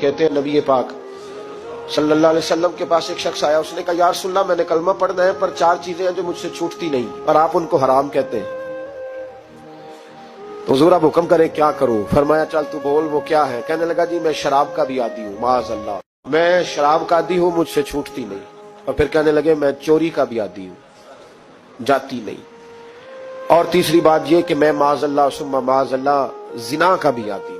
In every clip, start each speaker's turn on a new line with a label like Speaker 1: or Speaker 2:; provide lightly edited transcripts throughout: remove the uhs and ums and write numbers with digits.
Speaker 1: कहते हैं नबी पाक सल्लल्लाहु अलैहि वसल्लम के पास एक शख्स आया, उसने कहा यार सुनना, मैंने कलमा पढ़ना है पर 4 चीजें हैं जो मुझसे छूटती नहीं और आप उनको हराम कहते हैं, तो हुजूर आप हुक्म करें क्या करूं? फरमाया चल तू बोल वो क्या है? कहने लगा जी मैं शराब का भी आदी हूँ, माज़अल्लाह मैं शराब का आदी हूँ, मुझसे छूटती नहीं। और फिर कहने लगे मैं चोरी का भी आदी हूँ, जाती नहीं। और तीसरी बात ये कि मैं माज़अल्लाह सुम्मा माज़अल्लाह जिना का भी आदी हूँ।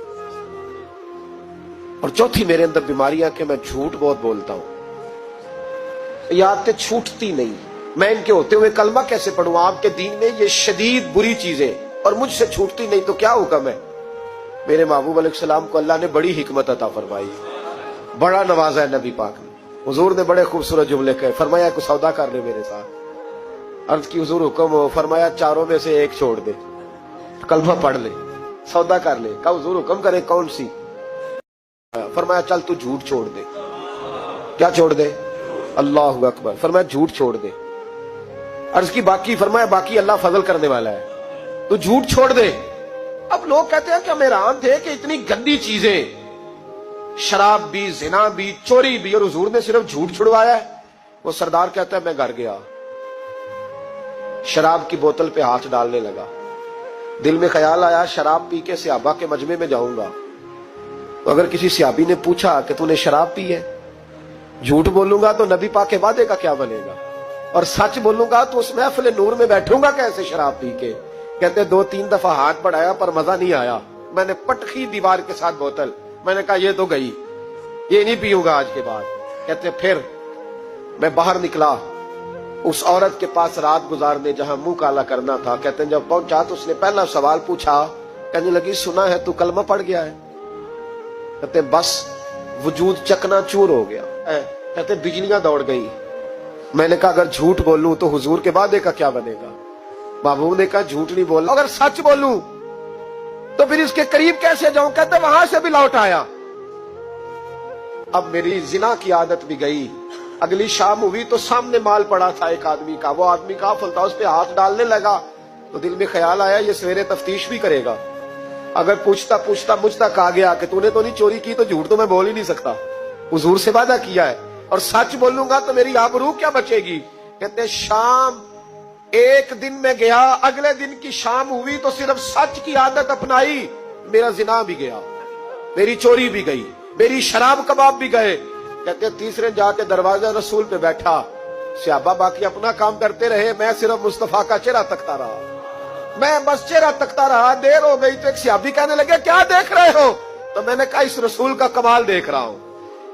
Speaker 1: और चौथी मेरे अंदर बीमारियां कि मैं झूठ बहुत बोलता हूं। ये आदतें छूटती नहीं, मैं इनके होते हुए कलमा कैसे पढ़ूं? आपके दीन में ये शदीद बुरी चीजें और मुझसे छूटती नहीं, तो क्या हुक्म है? मेरे महबूब अलैहिस्सलाम को अल्लाह ने बड़ी हिकमत अता फरमाई, बड़ा नवाजा है नबी पाक ने। हुजूर ने बड़े खूबसूरत जुमले कहे, फरमाया कुछ सौदा कर ले मेरे साथ। अर्ज की हुजूर हुक्म हो, फरमाया चारों में से एक छोड़ दे, कलमा पढ़ ले, सौदा कर ले। कहा हुजूर हुक्म करे कौन सी? फरमाया चल तू झूठ छोड़ दे। क्या छोड़ दे? अल्लाहु अकबर। फरमाया झूठ छोड़ दे। अर्ज की बाकी? फरमाया बाकी अल्लाह फजल करने वाला है, तू झूठ छोड़ दे। अब लोग कहते हैं कि हम हैरान थे कि इतनी गंदी चीजें, शराब भी, जिना भी, चोरी भी, और हुजूर ने सिर्फ झूठ छुड़वाया है। वो सरदार कहता है मैं घर गया, शराब की बोतल पे हाथ डालने लगा, दिल में ख्याल आया शराब पी के सहाबा के मजमे में जाऊंगा, तो अगर किसी सहाबी ने पूछा कि तूने शराब पी है, झूठ बोलूंगा तो नबी पाक के वादे का क्या बनेगा, और सच बोलूंगा तो उस महफिल नूर में बैठूंगा कैसे शराब पी के? कहते 2-3 दफा हाथ बढ़ाया पर मजा नहीं आया, मैंने पटखी दीवार के साथ बोतल, मैंने कहा ये तो गई, ये नहीं पीऊंगा आज के बाद। कहते फिर मैं बाहर निकला उस औरत के पास रात गुजारने जहां मुंह काला करना था। कहते जब पहुंचा तो उसने पहला सवाल पूछा, कहने लगी सुना है तू कलमा पढ़ गया है? कहते बस वजूद चकनाचूर हो गया। कहते बिजलियां दौड़ गई। मैंने कहा अगर झूठ बोलूं तो हुजूर के वादे का क्या बनेगा? महबूब ने कहा झूठ नहीं बोलना, अगर सच बोलूं तो फिर इसके करीब कैसे जाऊं? कहते वहां से भी लौट आया। अब मेरी जिना की आदत भी गई। अगली शाम हुई तो सामने माल पड़ा था एक आदमी का, वो आदमी काफिल था, उस पे हाथ डालने लगा तो दिल में ख्याल आया ये सवेरे तफ्तीश भी करेगा, अगर पूछता पूछता मुझ तक आ गया कि तूने तो नहीं चोरी की, तो झूठ तो मैं बोल ही नहीं सकता, हुजूर से वादा किया है, और सच बोलूंगा तो मेरी आबरू क्या बचेगी? कहते शाम एक दिन में गया, अगले दिन की शाम हुई तो सिर्फ सच की आदत अपनाई, मेरा जिना भी गया, मेरी चोरी भी गई, मेरी शराब कबाब भी गए। कहते तीसरे जाके दरवाजा रसूल पे बैठा, सहाबा बाकी अपना काम करते रहे, मैं सिर्फ मुस्तफा का चेहरा तकता रहा, मैं बस चेहरा तकता रहा। देर हो गई तो एक सहाबी कहने लगे क्या देख रहे हो? तो मैंने कहा इस रसूल का कमाल देख रहा हूं,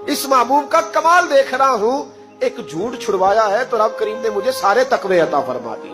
Speaker 1: इस महबूब का कमाल देख रहा हूं। एक झूठ छुड़वाया है तो रब करीम ने मुझे सारे तकवे अता फरमा दी।